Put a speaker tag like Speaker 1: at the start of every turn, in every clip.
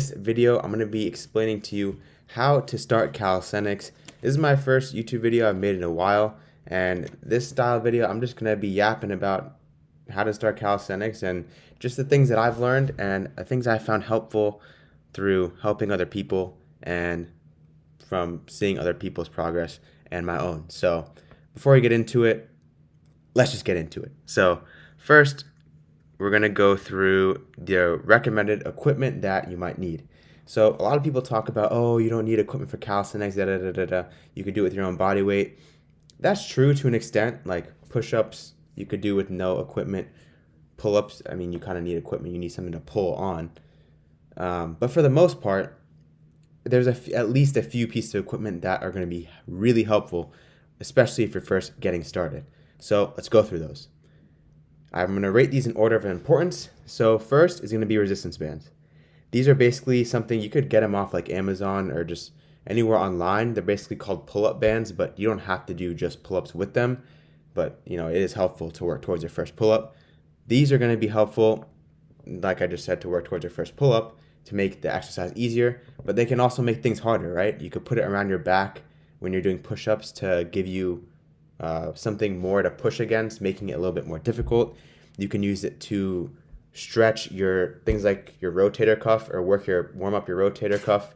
Speaker 1: This video, I'm going to be explaining to you how to start calisthenics. This is my first YouTube video I've made in a while, and this style video, I'm just going to be yapping about how to start calisthenics and just the things that I've learned and the things I found helpful through helping other people and from seeing other people's progress and my own. So before we get into it, let's just get into it. So first, we're going to go through the recommended equipment that you might need. So a lot of people talk about, oh, you don't need equipment for calisthenics, da da da da da. You could do it with your own body weight. That's true to an extent. Like push-ups, you could do with no equipment. Pull-ups, I mean, you kind of need equipment. You need something to pull on. But for the most part, there's at least a few pieces of equipment that are going to be really helpful, especially if you're first getting started. So let's go through those. I'm going to rate these in order of importance. So first is going to be resistance bands. These are basically something you could get them off like Amazon or just anywhere online. They're basically called pull-up bands, but you don't have to do just pull-ups with them. But it is helpful to work towards your first pull-up. These are going to be helpful, like I just said, to work towards your first pull-up to make the exercise easier. But they can also make things harder, right? You could put it around your back when you're doing push-ups to give you something more to push against, making it a little bit more difficult. You can use it to stretch your things like your rotator cuff or warm up your rotator cuff.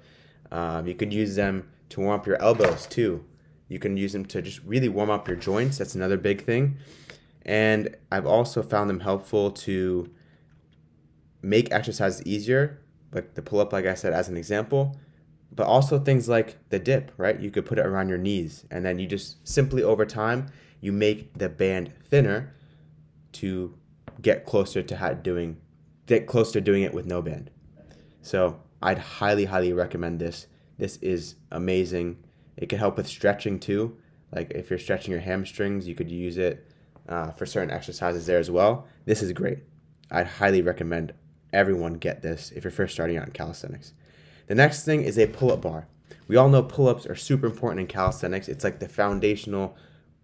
Speaker 1: You could use them to warm up your elbows too. You can use them to just really warm up your joints. That's another big thing. And I've also found them helpful to make exercises easier, like the pull-up, like I said, as an example. But also things like the dip, right? You could put it around your knees, and then you just simply over time, you make the band thinner to get closer to doing it with no band. So I'd highly, highly recommend this. This is amazing. It can help with stretching too. Like if you're stretching your hamstrings, you could use it for certain exercises there as well. This is great. I'd highly recommend everyone get this if you're first starting out in calisthenics. The next thing is a pull-up bar. We all know pull-ups are super important in calisthenics. It's like the foundational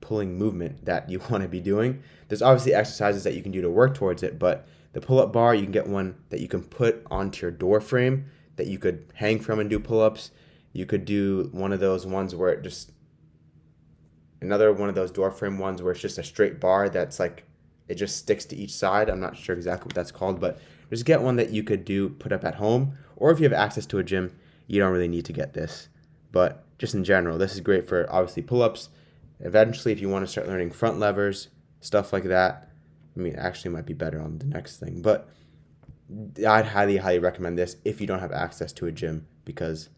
Speaker 1: pulling movement that you want to be doing. There's obviously exercises that you can do to work towards it, but the pull-up bar, you can get one that you can put onto your door frame that you could hang from and do pull-ups. You could do one of those ones where another one of those door frame ones where it's just a straight bar that's like, it just sticks to each side. I'm not sure exactly what that's called, but just get one that you could put up at home, or if you have access to a gym, you don't really need to get this. But just in general, this is great for obviously pull-ups. Eventually, if you want to start learning front levers, stuff like that, I mean, actually might be better on the next thing. But I'd highly, highly recommend this if you don't have access to a gym, because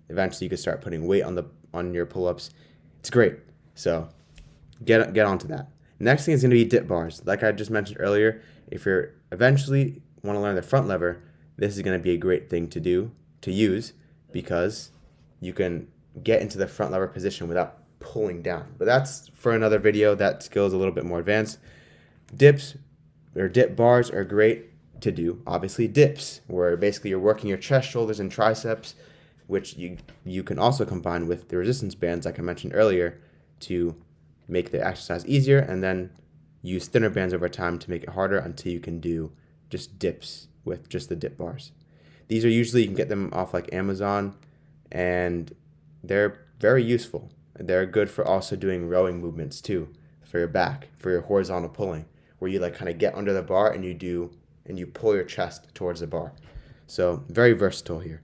Speaker 1: eventually you could start putting weight on your pull-ups. It's great. So get onto that. Next thing is going to be dip bars. Like I just mentioned earlier, if you're eventually want to learn the front lever, this is going to be a great thing to use, because you can get into the front lever position without pulling down. But that's for another video. That skill is a little bit more advanced. Dips or dip bars are great to do. Obviously dips, where basically you're working your chest, shoulders, and triceps, which you can also combine with the resistance bands like I mentioned earlier to make the exercise easier, and then use thinner bands over time to make it harder until you can do just dips with just the dip bars. These are usually, you can get them off like Amazon, and they're very useful. They're good for also doing rowing movements too, for your back, for your horizontal pulling, where you like kind of get under the bar and you pull your chest towards the bar. So very versatile here.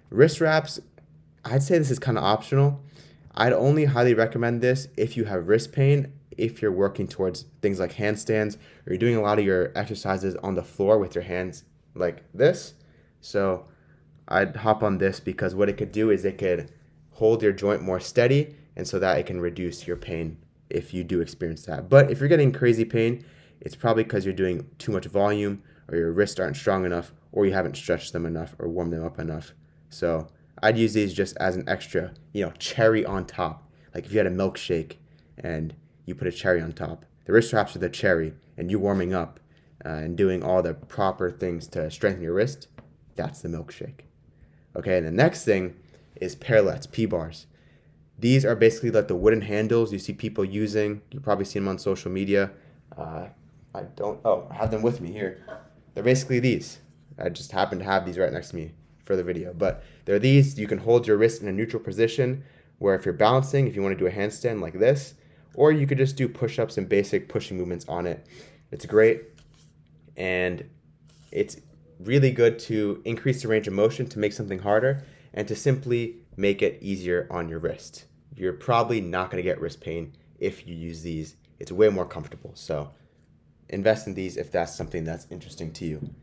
Speaker 1: Wrist wraps, I'd say this is kind of optional. I'd only highly recommend this if you have wrist pain, if you're working towards things like handstands, or you're doing a lot of your exercises on the floor with your hands like this. So I'd hop on this, because what it could do is it could hold your joint more steady, and so that it can reduce your pain if you do experience that. But if you're getting crazy pain, it's probably because you're doing too much volume, or your wrists aren't strong enough, or you haven't stretched them enough or warmed them up enough. So I'd use these just as an extra, cherry on top. Like if you had a milkshake and you put a cherry on top. The wrist wraps are the cherry, and you warming up and doing all the proper things to strengthen your wrist, that's the milkshake. Okay, and the next thing is parallettes, P-bars. These are basically like the wooden handles you see people using. You've probably seen them on social media. I have them with me here. They're basically these. I just happen to have these right next to me for the video. But there are these. You can hold your wrist in a neutral position where if you're balancing, if you want to do a handstand like this, or you could just do push-ups and basic pushing movements on it. It's great, and it's really good to increase the range of motion, to make something harder, and to simply make it easier on your wrist. You're probably not going to get wrist pain if you use these. It's way more comfortable. So invest in these if that's something that's interesting to you.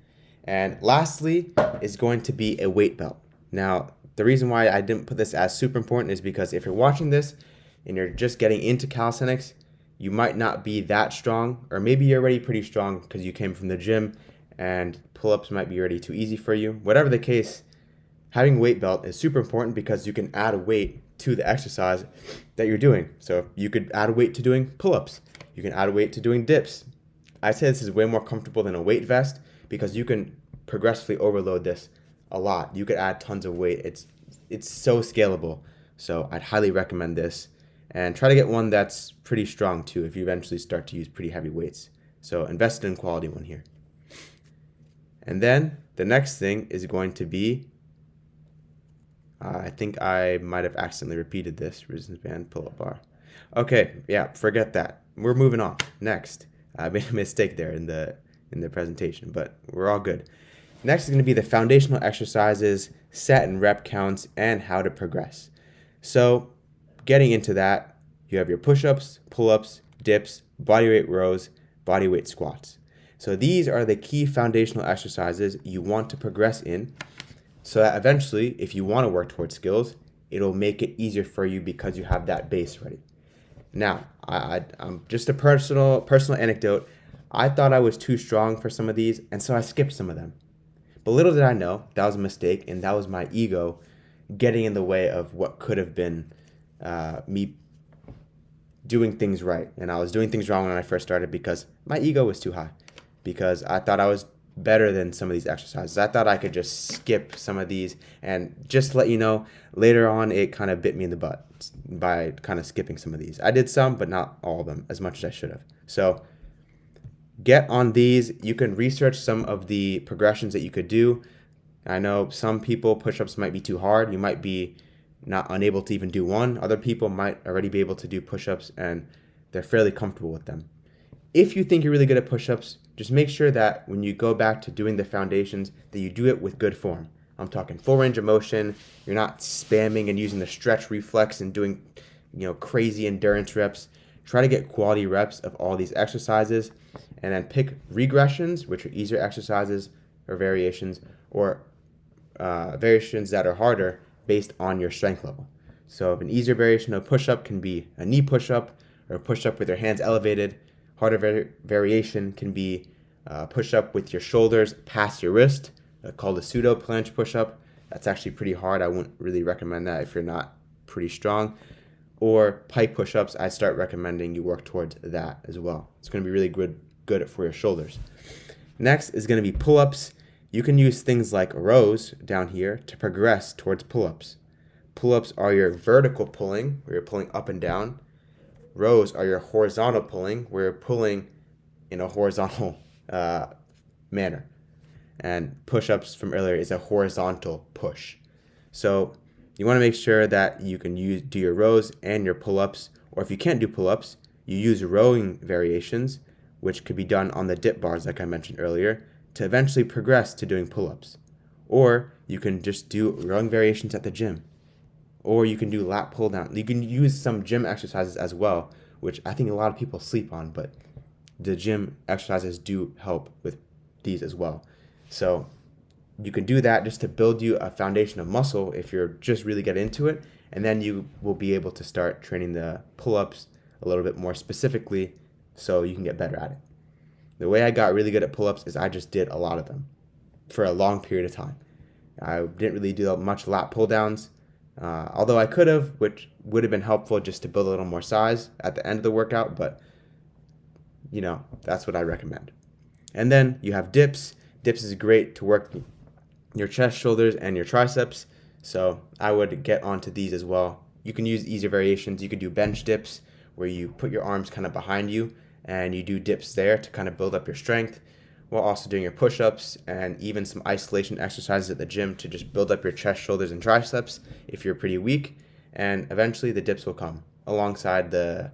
Speaker 1: And lastly is going to be a weight belt. Now, the reason why I didn't put this as super important is because if you're watching this and you're just getting into calisthenics, you might not be that strong, or maybe you're already pretty strong because you came from the gym and pull-ups might be already too easy for you. Whatever the case, having a weight belt is super important because you can add a weight to the exercise that you're doing. So you could add a weight to doing pull-ups. You can add a weight to doing dips. I say this is way more comfortable than a weight vest because you can progressively overload this a lot. You could add tons of weight. It's so scalable. So I'd highly recommend this. And try to get one that's pretty strong too if you eventually start to use pretty heavy weights. So invest in a quality one here. And then the next thing is going to be, I think I might have accidentally repeated this, resistance band, pull-up bar. Okay, yeah, forget that. We're moving on. Next. I made a mistake there in the presentation, but we're all good. Next is going to be the foundational exercises, set and rep counts, and how to progress. So getting into that, you have your push-ups, pull-ups, dips, bodyweight rows, bodyweight squats. So these are the key foundational exercises you want to progress in so that eventually, if you want to work towards skills, it'll make it easier for you because you have that base ready. Now, I'm just a personal anecdote. I thought I was too strong for some of these, and so I skipped some of them. But little did I know that was a mistake, and that was my ego getting in the way of what could have been me doing things right. And I was doing things wrong when I first started because my ego was too high, because I thought I was better than some of these exercises. I thought I could just skip some of these, and just to let you know, later on it kind of bit me in the butt by kind of skipping some of these. I did some, but not all of them as much as I should have. So get on these. You can research some of the progressions that you could do. I know some people push-ups might be too hard. You might be not unable to even do one. Other people might already be able to do push-ups and they're fairly comfortable with them. If you think you're really good at push-ups, just make sure that when you go back to doing the foundations that you do it with good form. I'm talking full range of motion. You're not spamming and using the stretch reflex and doing, crazy endurance reps. Try to get quality reps of all these exercises, and then pick regressions, which are easier exercises or variations, or variations that are harder based on your strength level. So if an easier variation of push-up can be a knee push-up or a push-up with your hands elevated. Harder variation can be push-up with your shoulders past your wrist, called a pseudo planche push-up. That's actually pretty hard. I wouldn't really recommend that if you're not pretty strong. Or pike push-ups, I start recommending you work towards that as well. It's going to be really good for your shoulders. Next is going to be pull-ups. You can use things like rows down here to progress towards pull-ups. Pull-ups are your vertical pulling, where you're pulling up and down. Rows are your horizontal pulling, where you're pulling in a horizontal manner. And push-ups from earlier is a horizontal push. So you want to make sure that you can do your rows and your pull-ups, or if you can't do pull-ups, you use rowing variations, which could be done on the dip bars like I mentioned earlier, to eventually progress to doing pull-ups. Or you can just do rowing variations at the gym. Or you can do lat pull down. You can use some gym exercises as well, which I think a lot of people sleep on, but the gym exercises do help with these as well. So you can do that just to build you a foundation of muscle if you're just really get into it, and then you will be able to start training the pull-ups a little bit more specifically so you can get better at it. The way I got really good at pull-ups is I just did a lot of them for a long period of time. I didn't really do much lat pull downs, although I could have, which would have been helpful just to build a little more size at the end of the workout, but that's what I recommend. And then you have dips. Dips is great to work your chest, shoulders, and your triceps, so I would get onto these as well. You can use easier variations. You could do bench dips where you put your arms kind of behind you and you do dips there to kind of build up your strength. while also doing your push-ups and even some isolation exercises at the gym to just build up your chest, shoulders, and triceps if you're pretty weak. And eventually the dips will come alongside the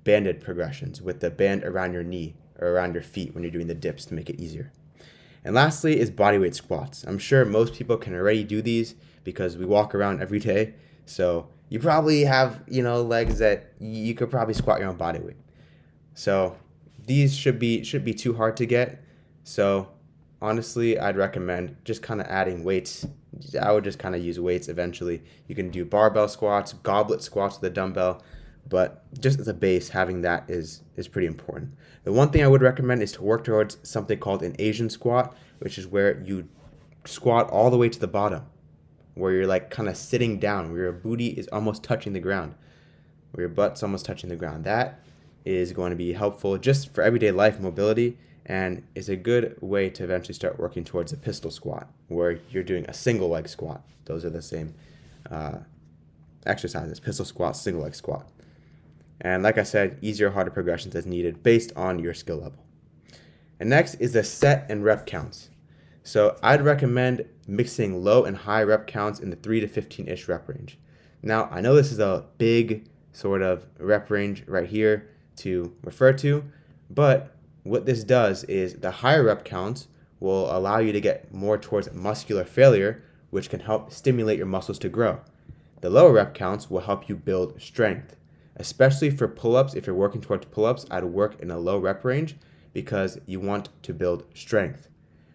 Speaker 1: banded progressions with the band around your knee or around your feet when you're doing the dips to make it easier. And lastly is bodyweight squats. I'm sure most people can already do these because we walk around every day. So you probably have, legs that you could probably squat your own body weight. So these should be too hard to get. So honestly, I'd recommend just kind of adding weights. I would just kind of use weights eventually. You can do barbell squats, goblet squats with a dumbbell, but just as a base, having that is pretty important. The one thing I would recommend is to work towards something called an Asian squat, which is where you squat all the way to the bottom, where you're like kind of sitting down, where your booty is almost touching the ground, where your butt's almost touching the ground. That is going to be helpful just for everyday life mobility, and is a good way to eventually start working towards a pistol squat, where you're doing a single leg squat. Those are the same exercises: pistol squat, single leg squat. And like I said, easier or harder progressions as needed based on your skill level. And next is the set and rep counts. So I'd recommend mixing low and high rep counts in the 3 to 15-ish rep range. Now, I know this is a big sort of rep range right here to refer to, but what this does is the higher rep counts will allow you to get more towards muscular failure, which can help stimulate your muscles to grow. The lower rep counts will help you build strength. Especially for pull-ups, if you're working towards pull-ups, I'd work in a low rep range because you want to build strength.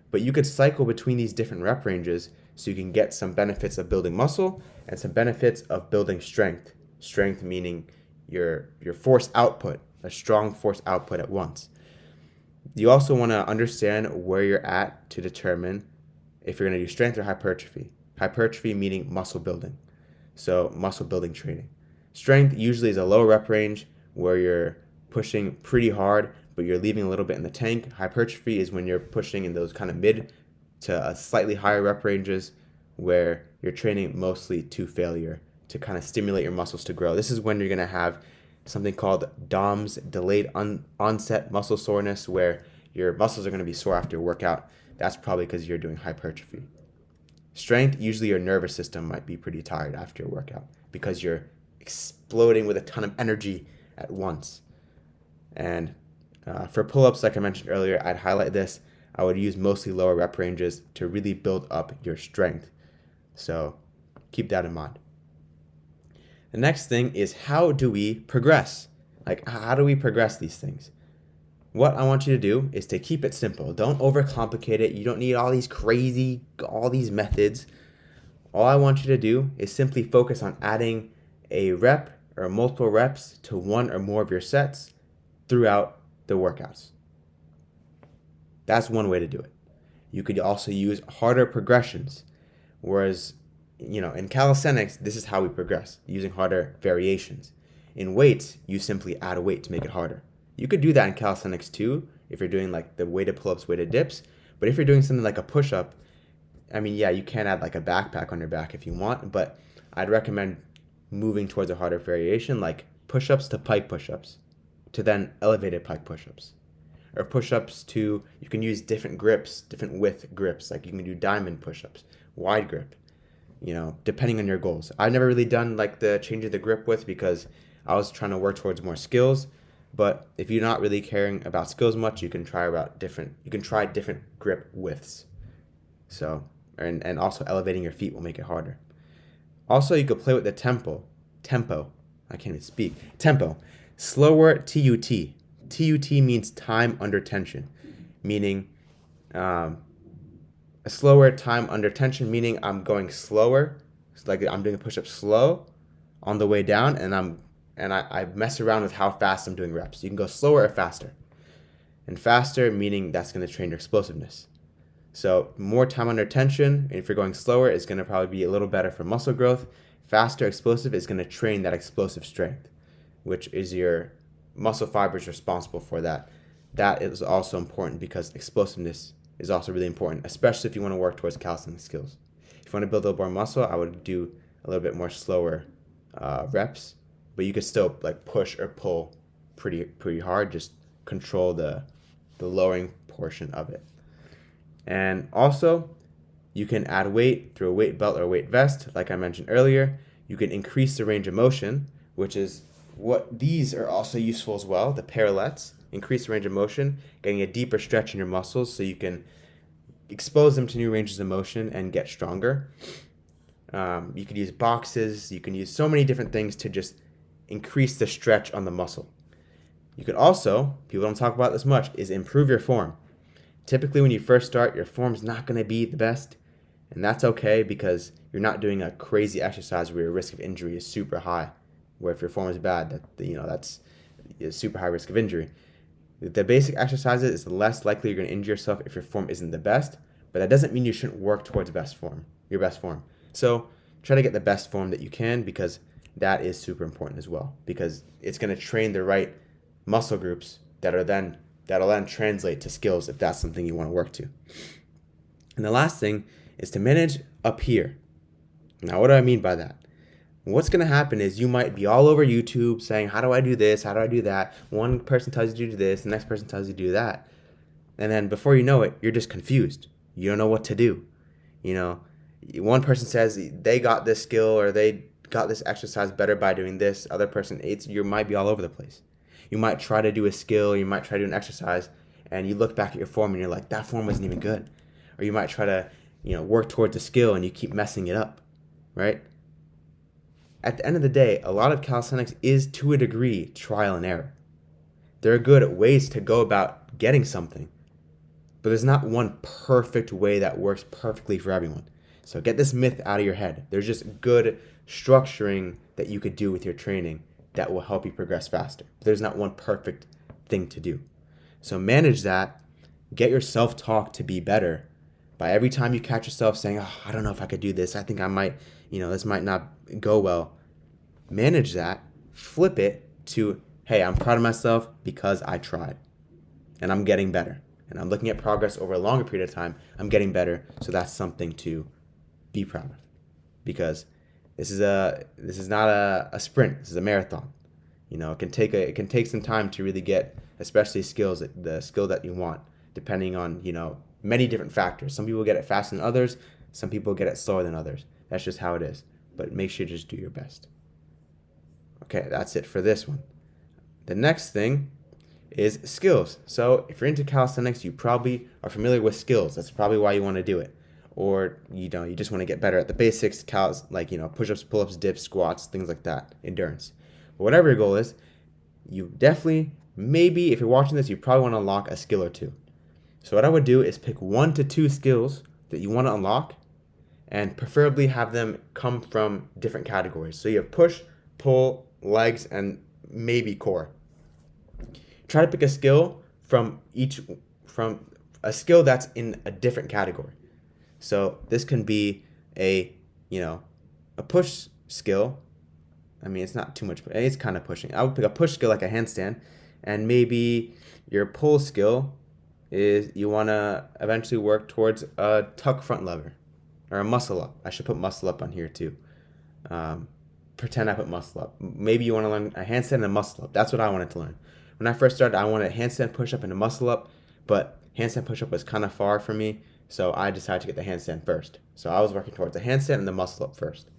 Speaker 1: But you could cycle between these different rep ranges so you can get some benefits of building muscle and some benefits of building strength. Strength meaning your force output, a strong force output at once. You also want to understand where you're at to determine if you're going to do strength or hypertrophy. Hypertrophy meaning muscle building. So muscle building training. Strength usually is a low rep range where you're pushing pretty hard, but you're leaving a little bit in the tank. Hypertrophy is when you're pushing in those kind of mid to a slightly higher rep ranges where you're training mostly to failure to kind of stimulate your muscles to grow. This is when you're going to have something called DOMS, delayed onset muscle soreness, where your muscles are going to be sore after your workout. That's probably because you're doing hypertrophy. Strength, usually your nervous system might be pretty tired after your workout because you're exploding with a ton of energy at once. And for pull-ups, like I mentioned earlier, I'd highlight this. I would use mostly lower rep ranges to really build up your strength. So keep that in mind. The next thing is, how do we progress? Like, how do we progress these things? What I want you to do is to keep it simple. Don't overcomplicate it. You don't need all these methods. All I want you to do is simply focus on adding a rep or multiple reps to one or more of your sets throughout the workouts. That's one way to do it. You could also use harder progressions, whereas, in calisthenics, this is how we progress, using harder variations. In weights, you simply add a weight to make it harder. You could do that in calisthenics too, if you're doing like the weighted pull-ups, weighted dips, but if you're doing something like a push-up, you can add like a backpack on your back if you want, but I'd recommend moving towards a harder variation, like push-ups to pike push-ups, to then elevated pike push-ups. Or push-ups to, you can use different grips, different width grips, like you can do diamond push-ups, wide grip, depending on your goals. I've never really done like the change of the grip width because I was trying to work towards more skills, but if you're not really caring about skills much, you can try different grip widths. So, and also elevating your feet will make it harder. Also, you could play with the tempo. I can't even speak. Tempo. Slower TUT. TUT means time under tension, meaning a slower time under tension, meaning I'm going slower. It's like I'm doing a push-up slow on the way down, and I mess around with how fast I'm doing reps. You can go slower or faster. And faster meaning that's going to train your explosiveness. So more time under tension, and if you're going slower, it's going to probably be a little better for muscle growth. Faster explosive is going to train that explosive strength, which is your muscle fibers responsible for that. That is also important because explosiveness is also really important, especially if you want to work towards calisthenics skills. If you want to build a little more muscle, I would do a little bit more slower reps, but you could still like push or pull pretty hard. Just control the lowering portion of it. And also, you can add weight through a weight belt or a weight vest, like I mentioned earlier. You can increase the range of motion, which is what these are also useful as well, the parallettes. Increase the range of motion, getting a deeper stretch in your muscles so you can expose them to new ranges of motion and get stronger. You could use boxes. You can use so many different things to just increase the stretch on the muscle. You could also, people don't talk about this much, is improve your form. Typically when you first start, your form's not going to be the best, and that's okay because you're not doing a crazy exercise where your risk of injury is super high. Where if your form is bad, that's a super high risk of injury. The basic exercises is less likely you're going to injure yourself if your form isn't the best, but that doesn't mean you shouldn't work towards your best form. So try to get the best form that you can, because that is super important as well, because it's going to train the right muscle groups that'll then translate to skills if that's something you want to work to. And the last thing is to manage up here. Now, what do I mean by that? What's going to happen is you might be all over YouTube saying, how do I do this? How do I do that? One person tells you to do this, the next person tells you to do that. And then before you know it, you're just confused. You don't know what to do. One person says they got this skill or they got this exercise better by doing this. Other person, you might be all over the place. You might try to do a skill, you might try to do an exercise, and you look back at your form and you're like, that form wasn't even good. Or you might try to, work towards a skill and you keep messing it up, right? At the end of the day, a lot of calisthenics is, to a degree, trial and error. There are good ways to go about getting something, but there's not one perfect way that works perfectly for everyone. So get this myth out of your head. There's just good structuring that you could do with your training that will help you progress faster. But there's not one perfect thing to do. So manage that. Get your self-talk to be better by every time you catch yourself saying, oh, I don't know if I could do this. I think I might, this might not go well. Manage that. Flip it to, hey, I'm proud of myself because I tried. And I'm getting better. And I'm looking at progress over a longer period of time. I'm getting better. So that's something to be proud of. Because this is not a sprint. This is a marathon. It can take some time to really get, especially the skill that you want, depending on many different factors. Some people get it faster than others. Some people get it slower than others. That's just how it is. But make sure you just do your best. Okay, that's it for this one. The next thing is skills. So if you're into calisthenics, you probably are familiar with skills. That's probably why you want to do it. Or you just want to get better at the basics, like push-ups, pull-ups, dips, squats, things like that, endurance. But whatever your goal is, you definitely, maybe if you're watching this, you probably want to unlock a skill or two. So what I would do is pick 1 to 2 skills that you want to unlock, and preferably have them come from different categories. So you have push, pull, legs, and maybe core. Try to pick a skill from a skill that's in a different category. So this can be a push skill. I mean, it's not too much, but it's kind of pushing. I would pick a push skill like a handstand, and maybe your pull skill is you want to eventually work towards a tuck front lever or a muscle up. I should put muscle up on here too. Pretend I put muscle up. Maybe you want to learn a handstand and a muscle up. That's what I wanted to learn. When I first started, I wanted a handstand push up and a muscle up, but handstand push up was kind of far for me. So I decided to get the handstand first. So I was working towards the handstand and the muscle up first.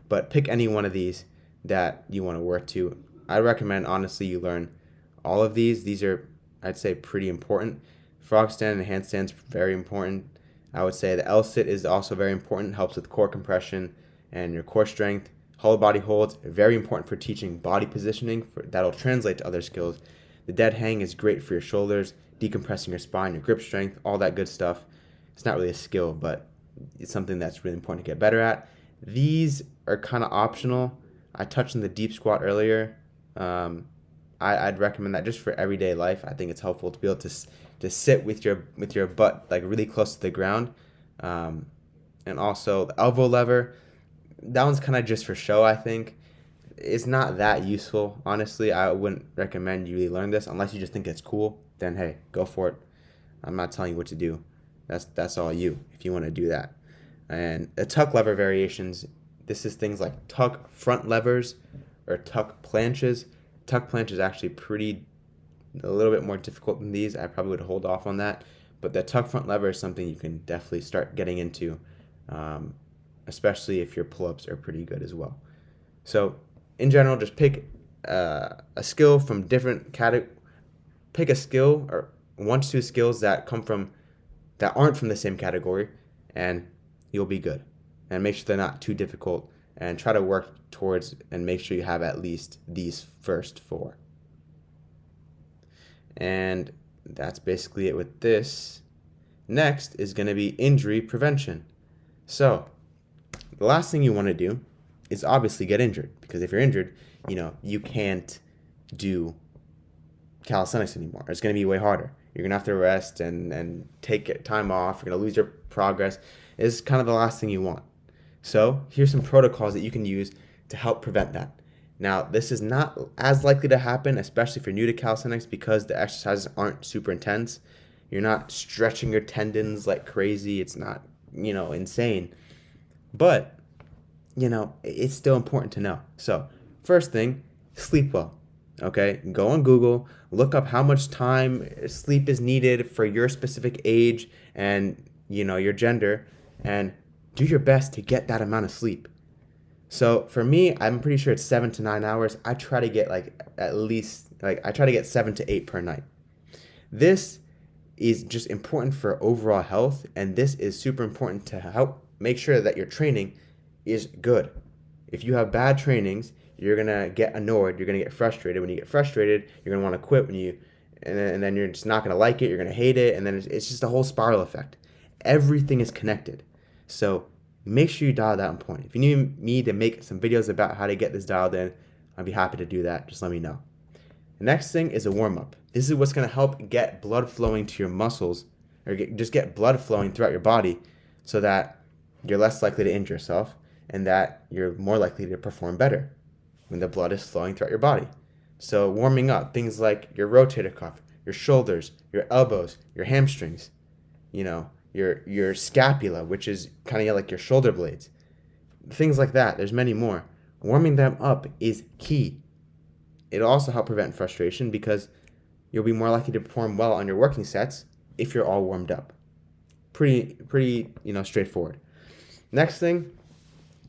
Speaker 1: But pick any one of these that you want to work to. I recommend, honestly, you learn all of these. These are, I'd say, pretty important. Frog stand and handstand's very important. I would say the L-sit is also very important. Helps with core compression and your core strength. Hollow body holds, very important for teaching body positioning. That'll translate to other skills. The dead hang is great for your shoulders, decompressing your spine, your grip strength, all that good stuff. It's not really a skill, but it's something that's really important to get better at. These are kind of optional. I touched on the deep squat earlier. I'd recommend that just for everyday life. I think it's helpful to be able to sit with your butt like really close to the ground. And also the elbow lever, that one's kind of just for show, I think. It's not that useful, honestly. I wouldn't recommend you really learn this unless you just think it's cool. Then hey, go for it. I'm not telling you what to do. That's all you, if you want to do that. And the tuck lever variations, this is things like tuck front levers or tuck planches. Tuck planche is actually a little bit more difficult than these. I probably would hold off on that. but the tuck front lever is something you can definitely start getting into, especially if your pull-ups are pretty good as well. So in general, just pick a skill from different pick a skill or 1 to 2 skills that aren't from the same category, and you'll be good. And make sure they're not too difficult, and try to work towards and make sure you have at least these first 4. And that's basically it with this. Next is going to be injury prevention. So the last thing you want to do is obviously get injured, because if you're injured, you can't do calisthenics anymore. It's going to be way harder. You're going to have to rest and take time off. You're going to lose your progress. It's kind of the last thing you want. So here's some protocols that you can use to help prevent that. Now, this is not as likely to happen, especially if you're new to calisthenics, because the exercises aren't super intense. You're not stretching your tendons like crazy. It's not, insane. But, it's still important to know. So first thing, sleep well. Okay, go on Google, look up how much time sleep is needed for your specific age and your gender, and do your best to get that amount of sleep. So for me, I'm pretty sure it's 7 to 9 hours. I try to get at least 7 to 8 per night. This is just important for overall health, and this is super important to help make sure that your training is good. If you have bad trainings, you're gonna get annoyed. You're gonna get frustrated. When you get frustrated, you're gonna want to quit. And then you're just not gonna like it. You're gonna hate it, and then it's just a whole spiral effect. Everything is connected. So make sure you dial that in point. If you need me to make some videos about how to get this dialed in, I'd be happy to do that. Just let me know. The next thing is a warm up. This is what's gonna help get blood flowing to your muscles, or just get blood flowing throughout your body, so that you're less likely to injure yourself, and that you're more likely to perform better when the blood is flowing throughout your body. So warming up, things like your rotator cuff, your shoulders, your elbows, your hamstrings, your scapula, which is kind of like your shoulder blades, things like that. There's many more. Warming them up is key. It'll also help prevent frustration, because you'll be more likely to perform well on your working sets if you're all warmed up. Pretty straightforward. Next thing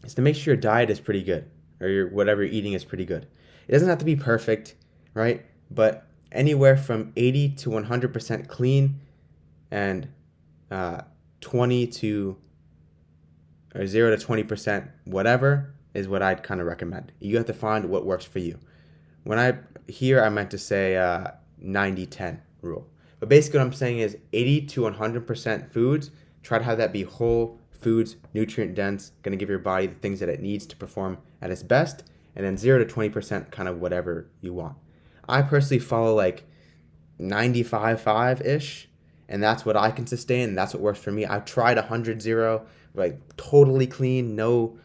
Speaker 1: is to make sure your diet is pretty good, or whatever you're eating is pretty good. It doesn't have to be perfect, right? But anywhere from 80 to 100% clean, and 0 to 20% whatever is what I'd kind of recommend. You have to find what works for you. When I meant to say 90-10 rule. But basically what I'm saying is 80 to 100% foods. Try to have that be whole foods, nutrient dense, going to give your body the things that it needs to perform at its best, and then 0 to 20% kind of whatever you want. I personally follow 95-5-ish, and that's what I can sustain, and that's what works for me. I've tried 100-0, totally clean, no,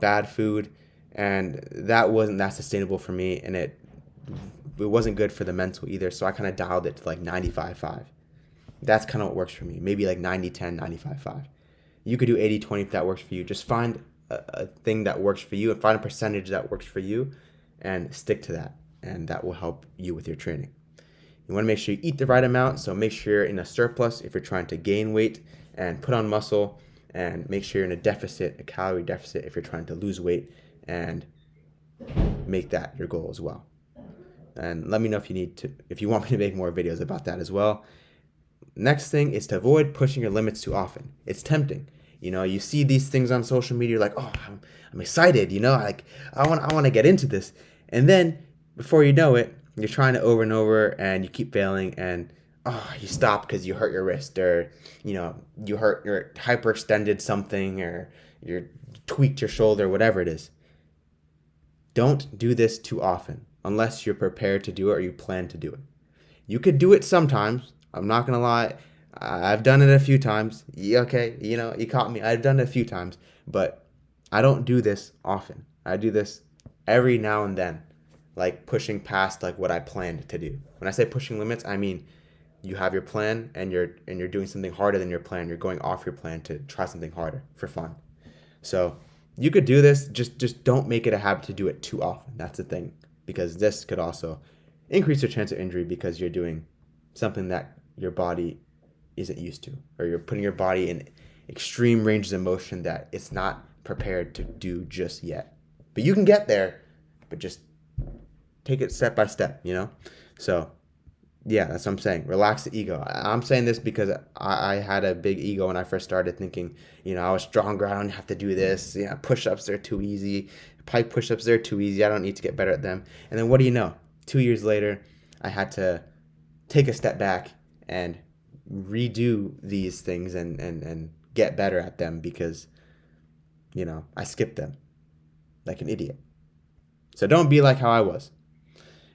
Speaker 1: bad food, and that wasn't that sustainable for me, and it wasn't good for the mental either, so I kind of dialed it to 95-5. That's kind of what works for me, maybe 90-10, 95-5. You could do 80-20 if that works for you. Just find a thing that works for you, and find a percentage that works for you, and stick to that, and that will help you with your training. You want to make sure you eat the right amount, so make sure you're in a surplus if you're trying to gain weight and put on muscle, and make sure you're in a calorie deficit if you're trying to lose weight, and make that your goal as well. And let me know if you want me to make more videos about that as well. Next thing is to avoid pushing your limits too often. It's tempting. You see these things on social media, you're like, oh, I'm excited, I want to get into this. And then before you know it, you're trying it over and over, and you keep failing, and you stop because you hurt your wrist, or you hyperextended something, or you tweaked your shoulder, whatever it is. Don't do this too often unless you're prepared to do it or you plan to do it. You could do it sometimes. I'm not gonna lie. I've done it a few times. Okay, you caught me. I've done it a few times, but I don't do this often. I do this every now and then, pushing past what I planned to do. When I say pushing limits, I mean you have your plan, and you're doing something harder than your plan. You're going off your plan to try something harder for fun. So you could do this. Just don't make it a habit to do it too often. That's the thing, because this could also increase your chance of injury, because you're doing something that your body isn't used to, or you're putting your body in extreme ranges of motion that it's not prepared to do just yet. But you can get there, but just take it step by step, So yeah, that's what I'm saying. Relax the ego. I'm saying this because I had a big ego when I first started thinking, I was stronger. I don't have to do this. Push-ups, they're too easy. Pike push-ups, they're too easy. I don't need to get better at them. And then what do you know? 2 years later, I had to take a step back and redo these things and get better at them because, I skipped them like an idiot. So don't be like how I was.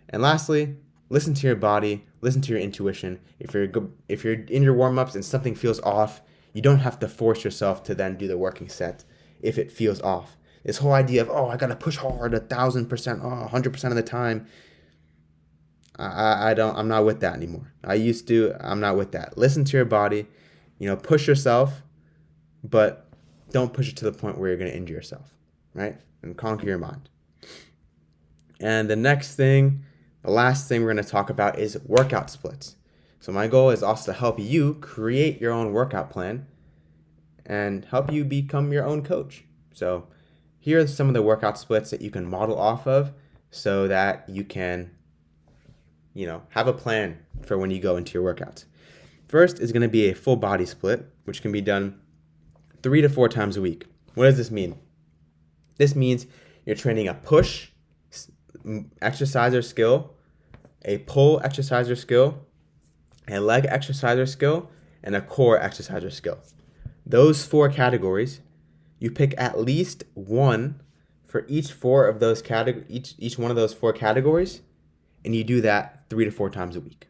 Speaker 1: And lastly, listen to your body, listen to your intuition. If you're in your warm-ups and something feels off, you don't have to force yourself to then do the working set if it feels off. This whole idea of, I gotta push hard 1,000%, 100% of the time. I'm not with that anymore. I used to, I'm not with that. Listen to your body, push yourself, but don't push it to the point where you're gonna injure yourself, right? And conquer your mind. And the last thing we're going to talk about is workout splits. So my goal is also to help you create your own workout plan and help you become your own coach. So here are some of the workout splits that you can model off of so that you can, have a plan for when you go into your workouts. First is going to be a full body split, which can be done 3 to 4 times a week. What does this mean? This means you're training a push exercise or skill, a pull exercise or skill, a leg exercise or skill, and a core exercise or skill. Those 4 categories, you pick at least one for each one of those 4 categories, and you do that 3 to 4 times a week.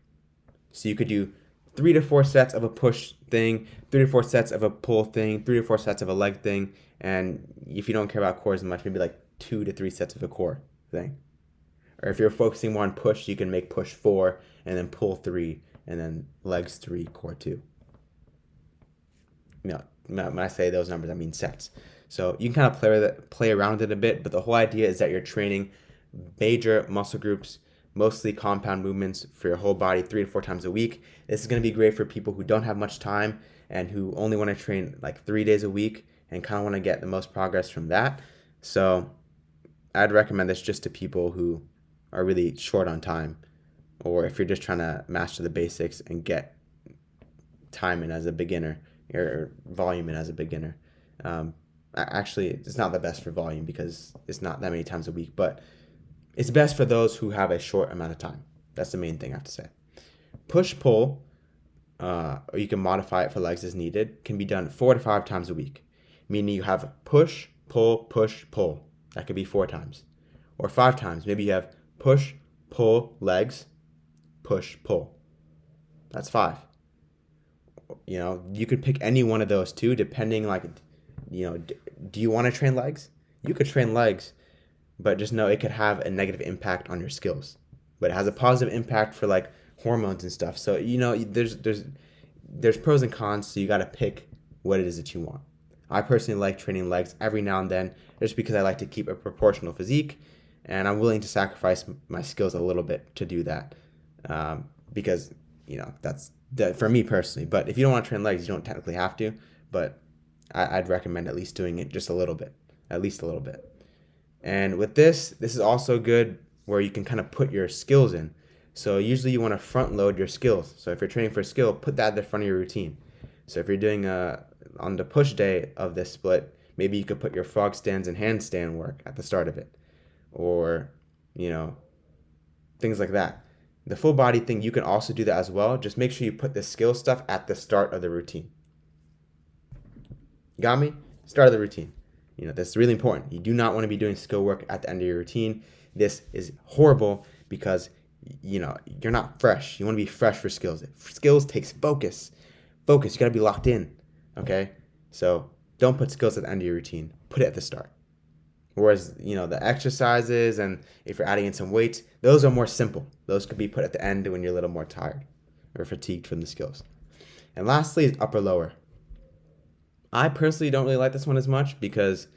Speaker 1: So you could do 3 to 4 sets of a push thing, 3 to 4 sets of a pull thing, 3 to 4 sets of a leg thing, and if you don't care about core as much, maybe like 2 to 3 sets of a core thing. Or if you're focusing more on push, you can make push 4 and then pull 3 and then legs 3, core 2. When I say those numbers, I mean sets. So you can kind of play around with it a bit, but the whole idea is that you're training major muscle groups, mostly compound movements for your whole body 3 to 4 times a week. This is going to be great for people who don't have much time and who only want to train like 3 days a week and kind of want to get the most progress from that. So I'd recommend this just to people who are really short on time, or if you're just trying to master the basics and get time in as a beginner or volume in as a beginner. Actually, it's not the best for volume because it's not that many times a week, but it's best for those who have a short amount of time. That's the main thing I have to say. Push-pull, or you can modify it for legs as needed, can be done 4 to 5 times a week, meaning you have push, pull. That could be 4 times. Or 5 times. Maybe you have push, pull, legs, push, pull. That's 5. You could pick any one of those 2 depending do you want to train legs? You could train legs, but just know it could have a negative impact on your skills. But it has a positive impact for like hormones and stuff. So, there's pros and cons, so you got to pick what it is that you want. I personally like training legs every now and then just because I like to keep a proportional physique, and I'm willing to sacrifice my skills a little bit to do that because, that's for me personally. But if you don't want to train legs, you don't technically have to, but I'd recommend at least doing it just a little bit, at least a little bit. And with this is also good where you can kind of put your skills in. So usually you want to front load your skills. So if you're training for a skill, put that at the front of your routine. So if you're doing on the push day of this split, maybe you could put your frog stands and handstand work at the start of it, or things like that. The full body thing, you can also do that as well. Just make sure you put the skill stuff at the start of the routine. Got me? Start of the routine. That's really important. You do not want to be doing skill work at the end of your routine. This is horrible because you're not fresh. You want to be fresh for skills. Skills takes focus. You got to be locked in. Okay? So don't put skills at the end of your routine. Put it at the start. Whereas, the exercises and if you're adding in some weights, those are more simple. Those could be put at the end when you're a little more tired or fatigued from the skills. And lastly is upper lower. I personally don't really like this one as much because,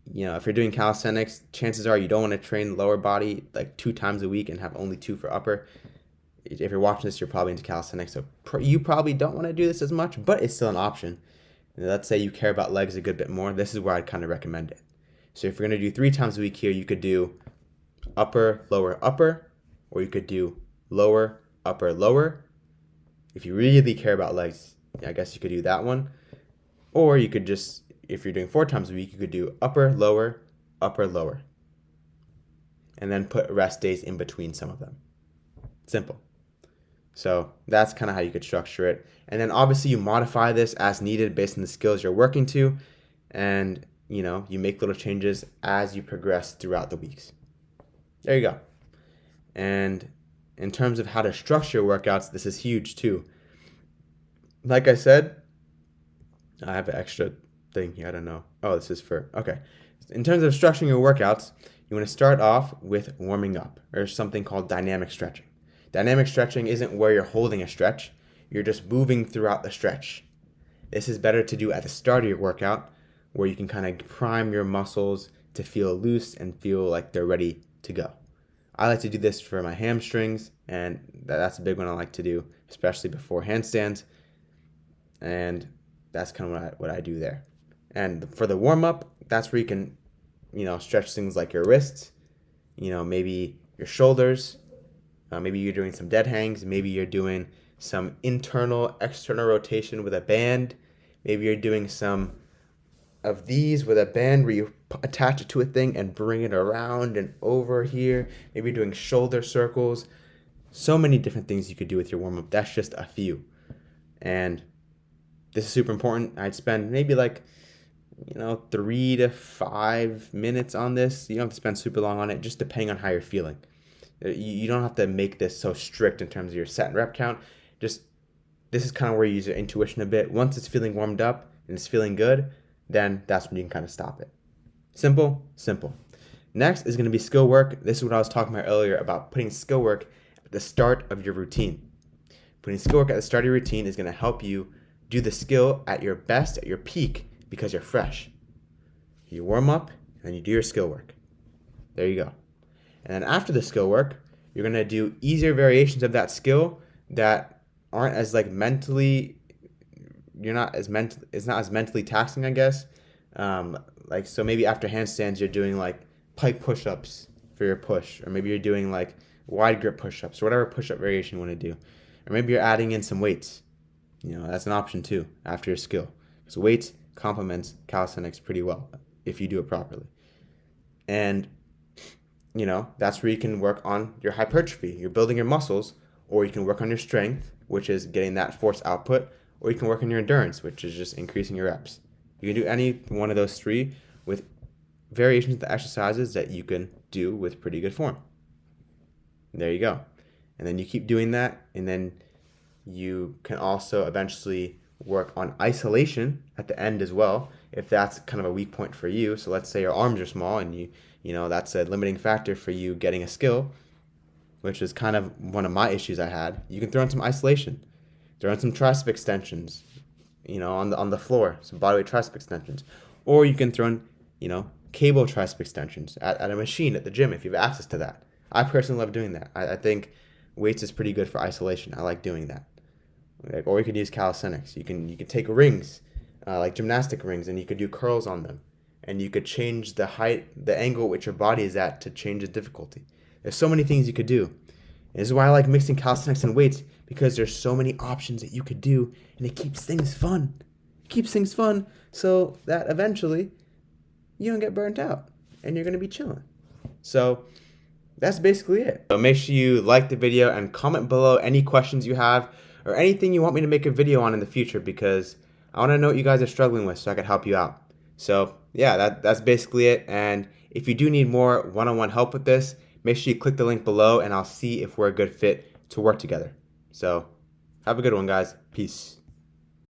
Speaker 1: if you're doing calisthenics, chances are you don't want to train lower body like 2 times a week and have only 2 for upper. if you're watching this, you're probably into calisthenics, so you probably don't want to do this as much, but it's still an option. And let's say you care about legs a good bit more. This is where I'd kind of recommend it. So if you're going to do 3 times a week here, you could do upper, lower, upper, or you could do lower, upper, lower. If you really care about legs, I guess you could do that one. Or you could just, if you're doing 4 times a week, you could do upper, lower, lower. And then put rest days in between some of them. Simple. So that's kind of how you could structure it. And then obviously you modify this as needed based on the skills you're working to. And, you make little changes as you progress throughout the weeks. There you go. And in terms of how to structure workouts, this is huge too. Like I said, I have an extra thing here. I don't know. Oh, this is okay. In terms of structuring your workouts, you want to start off with warming up, or something called dynamic stretching. Dynamic stretching isn't where you're holding a stretch. You're just moving throughout the stretch. This is better to do at the start of your workout, where you can kind of prime your muscles to feel loose and feel like they're ready to go. I like to do this for my hamstrings, and that's a big one I like to do, especially before handstands. And that's kind of what I do there. And for the warm-up, that's where you can, stretch things like your wrists, maybe your shoulders. Maybe you're doing some dead hangs. Maybe you're doing some internal, external rotation with a band. Maybe you're doing some of these with a band where you attach it to a thing and bring it around and over here. Maybe you're doing shoulder circles. So many different things you could do with your warm-up. That's just a few. And this is super important. I'd spend maybe 3 to 5 minutes on this. You don't have to spend super long on it, just depending on how you're feeling. You don't have to make this so strict in terms of your set and rep count. Just, this is kind of where you use your intuition a bit. Once it's feeling warmed up and it's feeling good, then that's when you can kind of stop it. Simple, simple. Next is going to be skill work. This is what I was talking about earlier about putting skill work at the start of your routine. Putting skill work at the start of your routine is going to help you do the skill at your best, at your peak, because you're fresh. You warm up, and then you do your skill work. There you go. And then after the skill work, you're going to do easier variations of that skill that aren't as mentally, it's not as mentally taxing, I guess. So maybe after handstands, you're doing pike push-ups for your push, or maybe you're doing wide grip push-ups, or whatever push-up variation you want to do. Or maybe you're adding in some weights. That's an option too after your skill. So weights complements calisthenics pretty well if you do it properly. And, that's where you can work on your hypertrophy. You're building your muscles, or you can work on your strength, which is getting that force output, or you can work on your endurance, which is just increasing your reps. You can do any one of those 3 with variations of the exercises that you can do with pretty good form. There you go. And then you keep doing that, and then you can also eventually work on isolation at the end as well, if that's kind of a weak point for you. So let's say your arms are small and that's a limiting factor for you getting a skill, which is kind of one of my issues I had. You can throw in some isolation, throw in some tricep extensions, on the floor, some bodyweight tricep extensions, or you can throw in, cable tricep extensions at a machine at the gym if you have access to that. I personally love doing that. I think weights is pretty good for isolation. I like doing that. Or you could use calisthenics. You can take rings, like gymnastic rings, and you could do curls on them. And you could change the height, the angle at which your body is at to change the difficulty. There's so many things you could do. And this is why I like mixing calisthenics and weights, because there's so many options that you could do, and it keeps things fun. It keeps things fun so that eventually you don't get burnt out and you're going to be chilling. So that's basically it. So make sure you like the video and comment below any questions you have or anything you want me to make a video on in the future, because I want to know what you guys are struggling with so I can help you out. So yeah, that's basically it. And if you do need more one-on-one help with this, make sure you click the link below and I'll see if we're a good fit to work together. So have a good one, guys. Peace.